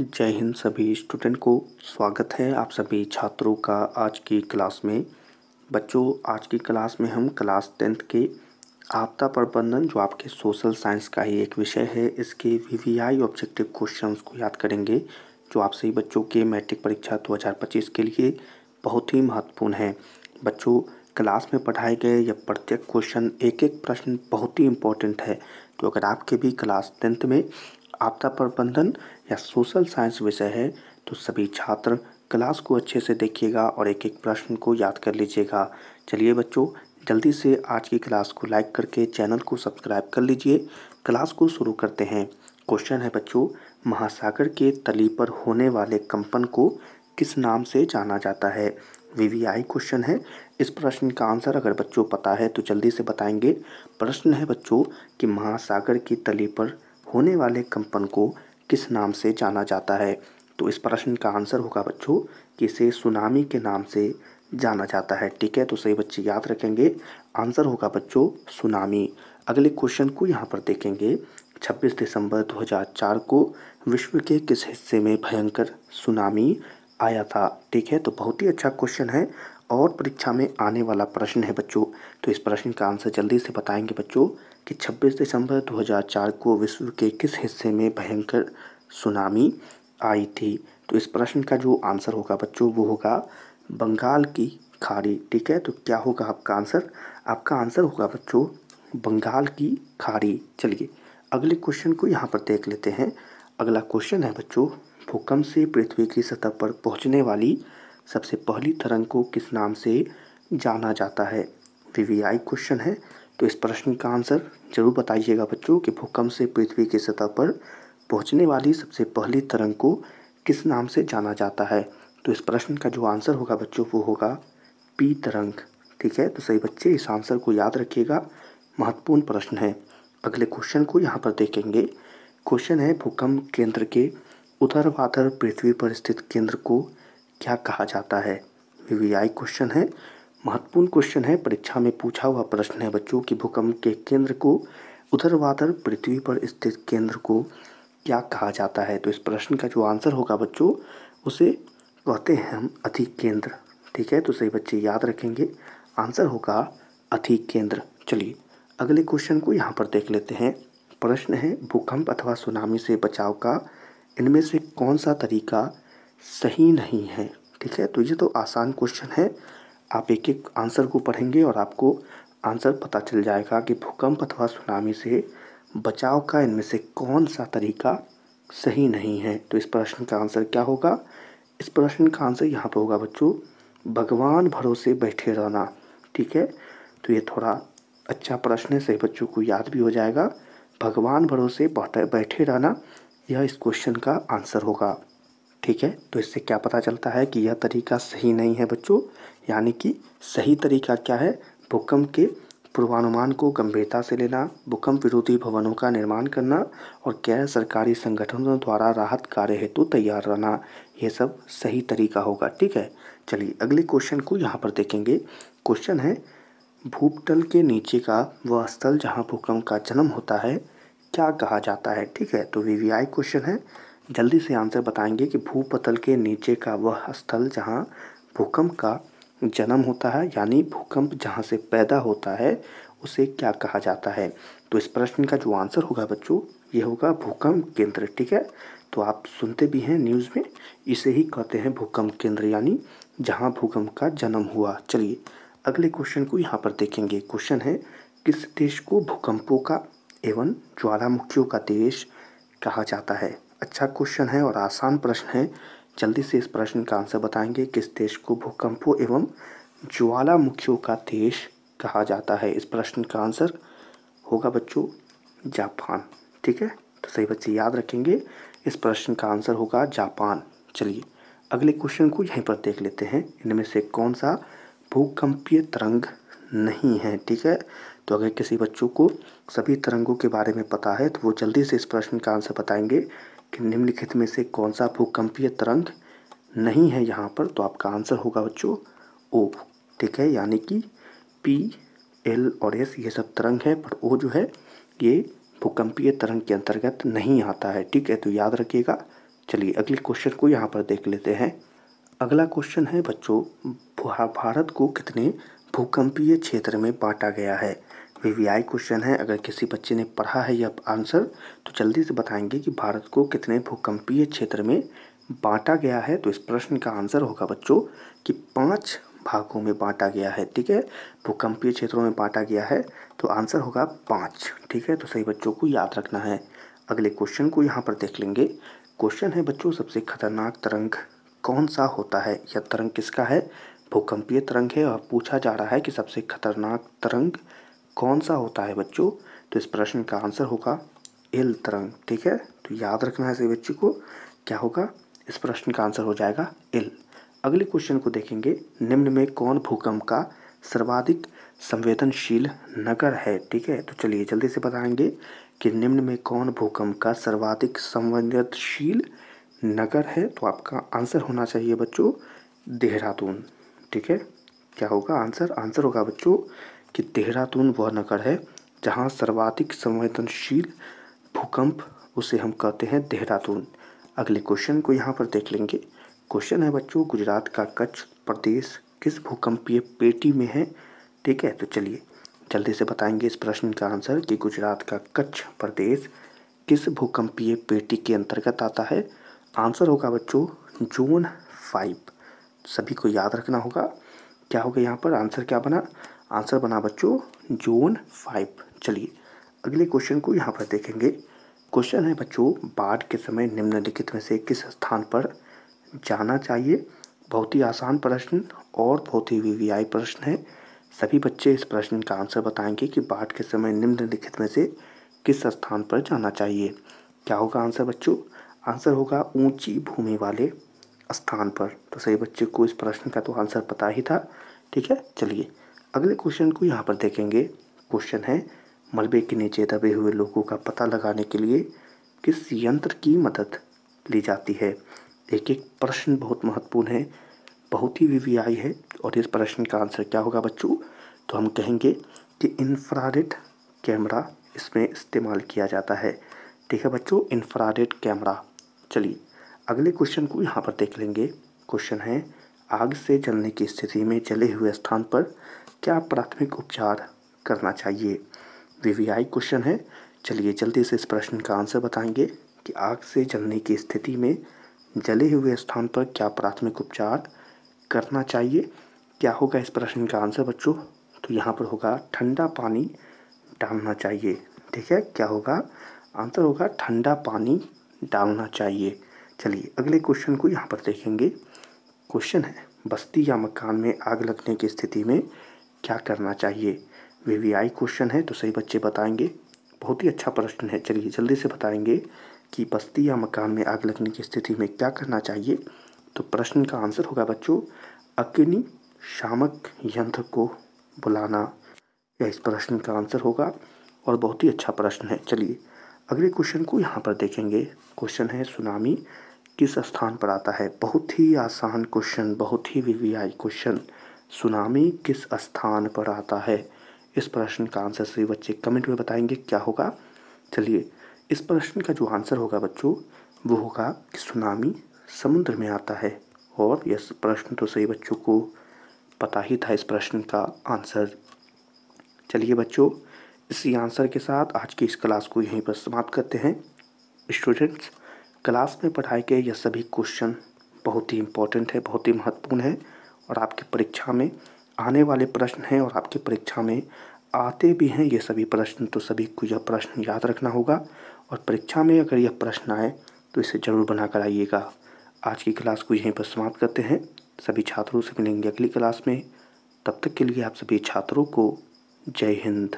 जय हिंद सभी स्टूडेंट को स्वागत है आप सभी छात्रों का आज की क्लास में। बच्चों, आज की क्लास में हम क्लास 10th के आपदा प्रबंधन जो आपके सोशल साइंस का ही एक विषय है, इसके वीवीआई ऑब्जेक्टिव क्वेश्चंस को याद करेंगे जो आप सभी बच्चों के मैट्रिक परीक्षा 2025 के लिए बहुत ही महत्वपूर्ण है। बच्चों, क्लास में पढ़ाए गए यह प्रत्येक क्वेश्चन एक एक प्रश्न बहुत ही इम्पोर्टेंट है। तो अगर आपके भी क्लास 10th में आपदा प्रबंधन या सोशल साइंस विषय है तो सभी छात्र क्लास को अच्छे से देखिएगा और एक एक प्रश्न को याद कर लीजिएगा। चलिए बच्चों, जल्दी से आज की क्लास को लाइक करके चैनल को सब्सक्राइब कर लीजिए। क्लास को शुरू करते हैं। क्वेश्चन है बच्चों, महासागर के तली पर होने वाले कंपन को किस नाम से जाना जाता है। वीवीआई क्वेश्चन है। इस प्रश्न का आंसर अगर बच्चों पता है तो जल्दी से बताएंगे। प्रश्न है बच्चों कि महासागर की तली पर होने वाले कंपन को किस नाम से जाना जाता है। तो इस प्रश्न का आंसर होगा बच्चों कि इसे सुनामी के नाम से जाना जाता है। ठीक है, तो सही बच्चे याद रखेंगे, आंसर होगा बच्चों सुनामी। अगले क्वेश्चन को यहाँ पर देखेंगे। 26 दिसंबर 2004 को विश्व के किस हिस्से में भयंकर सुनामी आया था। ठीक है, तो बहुत ही अच्छा क्वेश्चन है और परीक्षा में आने वाला प्रश्न है बच्चों। तो इस प्रश्न का आंसर जल्दी से बताएंगे बच्चों कि 26 दिसंबर 2004 को विश्व के किस हिस्से में भयंकर सुनामी आई थी। तो इस प्रश्न का जो आंसर होगा बच्चों वो होगा बंगाल की खाड़ी। ठीक है, तो क्या होगा आपका आंसर? आपका आंसर होगा बच्चों बंगाल की खाड़ी। चलिए अगले क्वेश्चन को यहाँ पर देख लेते हैं। अगला क्वेश्चन है बच्चों, भूकंप से पृथ्वी की सतह पर पहुँचने वाली सबसे पहली तरंग को किस नाम से जाना जाता है। वीवीआई क्वेश्चन है। तो इस प्रश्न का आंसर जरूर बताइएगा बच्चों कि भूकंप से पृथ्वी की सतह पर पहुंचने वाली सबसे पहली तरंग को किस नाम से जाना जाता है। तो इस प्रश्न का जो आंसर होगा बच्चों वो होगा पी तरंग। ठीक है, तो सही बच्चे इस आंसर को याद रखिएगा, महत्वपूर्ण प्रश्न है। अगले क्वेश्चन को यहाँ पर देखेंगे। क्वेश्चन है, भूकंप केंद्र के ऊर्ध्वाधर पृथ्वी पर स्थित केंद्र को क्या कहा जाता है। वीवीआई क्वेश्चन है, महत्वपूर्ण क्वेश्चन है, परीक्षा में पूछा हुआ प्रश्न है बच्चों कि भूकंप के केंद्र को ऊर्ध्वाधर पृथ्वी पर स्थित केंद्र को क्या कहा जाता है। तो इस प्रश्न का जो आंसर होगा बच्चों उसे कहते हैं हम अधिक केंद्र। ठीक है, तो सही बच्चे याद रखेंगे, आंसर होगा अधिक केंद्र। चलिए अगले क्वेश्चन को यहाँ पर देख लेते हैं। प्रश्न है, भूकंप अथवा सुनामी से बचाव का इनमें से कौन सा तरीका सही नहीं है। ठीक है, तो ये तो आसान क्वेश्चन है, आप एक एक आंसर को पढ़ेंगे और आपको आंसर पता चल जाएगा कि भूकंप अथवा सुनामी से बचाव का इनमें से कौन सा तरीका सही नहीं है। तो इस प्रश्न का आंसर क्या होगा? इस प्रश्न का आंसर यहाँ पर होगा बच्चों भगवान भरोसे बैठे रहना। ठीक है, तो ये थोड़ा अच्छा प्रश्न है, सही बच्चों को याद भी हो जाएगा। भगवान भरोसे बैठे रहना, यह इस क्वेश्चन का आंसर होगा। ठीक है, तो इससे क्या पता चलता है कि यह तरीका सही नहीं है बच्चों, यानी कि सही तरीका क्या है? भूकंप के पूर्वानुमान को गंभीरता से लेना, भूकंप विरोधी भवनों का निर्माण करना और गैर सरकारी संगठनों द्वारा राहत कार्य हेतु तैयार रहना, ये सब सही तरीका होगा। ठीक है, चलिए अगले क्वेश्चन को यहाँ पर देखेंगे। क्वेश्चन है, भूतल के नीचे का वह स्थल जहाँ भूकंप का जन्म होता है क्या कहा जाता है। ठीक है, तो वीवीआई क्वेश्चन है, जल्दी से आंसर बताएंगे कि भूपतल के नीचे का वह स्थल जहाँ भूकंप का जन्म होता है, यानी भूकंप जहाँ से पैदा होता है उसे क्या कहा जाता है। तो इस प्रश्न का जो आंसर होगा बच्चों ये होगा भूकंप केंद्र। ठीक है, तो आप सुनते भी हैं न्यूज़ में, इसे ही कहते हैं भूकंप केंद्र, यानी जहाँ भूकंप का जन्म हुआ। चलिए अगले क्वेश्चन को यहाँ पर देखेंगे। क्वेश्चन है, किस देश को भूकंपों का एवं ज्वालामुखियों का देश कहा जाता है। अच्छा क्वेश्चन है और आसान प्रश्न है, जल्दी से इस प्रश्न का आंसर बताएंगे। किस देश को भूकंपों एवं ज्वालामुखियों का देश कहा जाता है। इस प्रश्न का आंसर होगा बच्चों जापान। ठीक है, तो सही बच्चे याद रखेंगे, इस प्रश्न का आंसर होगा जापान। चलिए अगले क्वेश्चन को यहीं पर देख लेते हैं। इनमें से कौन सा भूकंपीय तरंग नहीं है। ठीक है, तो अगर किसी बच्चों को सभी तरंगों के बारे में पता है तो वो जल्दी से इस प्रश्न का आंसर बताएंगे कि निम्नलिखित में से कौन सा भूकंपीय तरंग नहीं है यहाँ पर। तो आपका आंसर होगा बच्चों ओ। ठीक है, यानी कि पी, एल और एस ये सब तरंग है, पर ओ जो है ये भूकंपीय तरंग के अंतर्गत नहीं आता है। ठीक है, तो याद रखिएगा चलिए अगले क्वेश्चन को यहाँ पर देख लेते हैं। अगला क्वेश्चन है बच्चों, भारत को कितने भूकंपीय क्षेत्र में बांटा गया है। वीवीआई क्वेश्चन है। अगर किसी बच्चे ने पढ़ा है यह आंसर तो जल्दी से बताएंगे कि भारत को कितने भूकंपीय क्षेत्र में बांटा गया है। तो इस प्रश्न का आंसर होगा बच्चों कि 5 भागों में बांटा गया है। ठीक है, भूकंपीय क्षेत्रों में बांटा गया है तो आंसर होगा 5। ठीक है, तो सही बच्चों को याद रखना है। अगले क्वेश्चन को यहाँ पर देख लेंगे। क्वेश्चन है बच्चों, सबसे खतरनाक तरंग कौन सा होता है। यह तरंग किसका है, भूकंपीय तरंग है और पूछा जा रहा है कि सबसे खतरनाक तरंग कौन सा होता है बच्चों। तो इस प्रश्न का आंसर होगा एल तरंग। ठीक है, तो याद रखना है सभी बच्चों को, क्या होगा, इस प्रश्न का आंसर हो जाएगा एल। अगले क्वेश्चन को देखेंगे। निम्न में कौन भूकंप का सर्वाधिक संवेदनशील नगर है। ठीक है, तो चलिए जल्दी से बताएंगे कि निम्न में कौन भूकंप का सर्वाधिक संवेदनशील नगर है। तो आपका आंसर होना चाहिए बच्चों देहरादून। ठीक है, क्या होगा आंसर, आंसर होगा बच्चों कि देहरादून वह नगर है जहाँ सर्वाधिक संवेदनशील भूकंप, उसे हम कहते हैं देहरादून। अगले क्वेश्चन को यहाँ पर देख लेंगे। क्वेश्चन है बच्चों, गुजरात का कच्छ प्रदेश किस भूकंपीय पेटी में है। ठीक है, तो चलिए जल्दी से बताएंगे इस प्रश्न का आंसर कि गुजरात का कच्छ प्रदेश किस भूकंपीय पेटी के अंतर्गत आता है। आंसर होगा बच्चों जोन 5। सभी को याद रखना होगा, क्या होगा यहाँ पर आंसर, क्या बना, आंसर बना बच्चों जोन 5। चलिए अगले क्वेश्चन को यहाँ पर देखेंगे। क्वेश्चन है बच्चों, बाढ़ के समय निम्नलिखित में से किस स्थान पर जाना चाहिए। बहुत ही आसान प्रश्न और बहुत ही वीवीआई प्रश्न है। सभी बच्चे इस प्रश्न का आंसर बताएंगे कि बाढ़ के समय निम्नलिखित में से किस स्थान पर जाना चाहिए। क्या होगा आंसर बच्चों, आंसर होगा ऊंची भूमि वाले स्थान पर। तो सही बच्चे को इस प्रश्न का तो आंसर पता ही था। ठीक है, चलिए अगले क्वेश्चन को यहाँ पर देखेंगे। क्वेश्चन है, मलबे के नीचे दबे हुए लोगों का पता लगाने के लिए किस यंत्र की मदद ली जाती है। एक एक प्रश्न बहुत महत्वपूर्ण है, बहुत ही वीवीआई है। और इस प्रश्न का आंसर क्या होगा बच्चों, तो हम कहेंगे कि इंफ्रारेड कैमरा इसमें इस्तेमाल किया जाता है। ठीक है बच्चों, इंफ्रारेड कैमरा। चलिए अगले क्वेश्चन को यहाँ पर देख लेंगे। क्वेश्चन है, आग से जलने की स्थिति में जले हुए स्थान पर क्या प्राथमिक उपचार करना चाहिए। वीवीआई क्वेश्चन है। चलिए जल्दी से इस प्रश्न का आंसर बताएंगे कि आग से जलने की स्थिति में जले हुए स्थान पर क्या प्राथमिक उपचार करना चाहिए। क्या होगा इस प्रश्न का आंसर बच्चों, तो यहाँ पर होगा ठंडा पानी डालना चाहिए। ठीक है, क्या होगा आंसर, होगा ठंडा पानी डालना चाहिए। चलिए अगले क्वेश्चन को यहाँ पर देखेंगे। क्वेश्चन है, बस्ती या मकान में आग लगने की स्थिति में क्या करना चाहिए। वीवीआई क्वेश्चन है, तो सही बच्चे बताएंगे, बहुत ही अच्छा प्रश्न है। चलिए जल्दी से बताएंगे कि बस्ती या मकान में आग लगने की स्थिति में क्या करना चाहिए। तो प्रश्न का आंसर होगा बच्चों अग्निशामक यंत्र को बुलाना, यह इस प्रश्न का आंसर होगा और बहुत ही अच्छा प्रश्न है। चलिए अगले क्वेश्चन को यहाँ पर देखेंगे। क्वेश्चन है, सुनामी किस स्थान पर आता है। बहुत ही आसान क्वेश्चन, बहुत ही वीवीआई क्वेश्चन। सुनामी किस स्थान पर आता है, इस प्रश्न का आंसर सभी बच्चे कमेंट में बताएंगे क्या होगा। चलिए इस प्रश्न का जो आंसर होगा बच्चों वो होगा कि सुनामी समुद्र में आता है। और यह प्रश्न तो सही बच्चों को पता ही था इस प्रश्न का आंसर। चलिए बच्चों इसी आंसर के साथ आज की इस क्लास को यहीं पर समाप्त करते हैं। स्टूडेंट्स, क्लास में पढ़ाए गए यह सभी क्वेश्चन बहुत ही इम्पोर्टेंट है, बहुत ही महत्वपूर्ण है और आपकी परीक्षा में आने वाले प्रश्न हैं और आपकी परीक्षा में आते भी हैं ये सभी प्रश्न। तो सभी को यह प्रश्न याद रखना होगा और परीक्षा में अगर यह प्रश्न आए तो इसे ज़रूर बना कर आइएगा। आज की क्लास को यहीं पर समाप्त करते हैं। सभी छात्रों से मिलेंगे अगली क्लास में। तब तक के लिए आप सभी छात्रों को जय हिंद।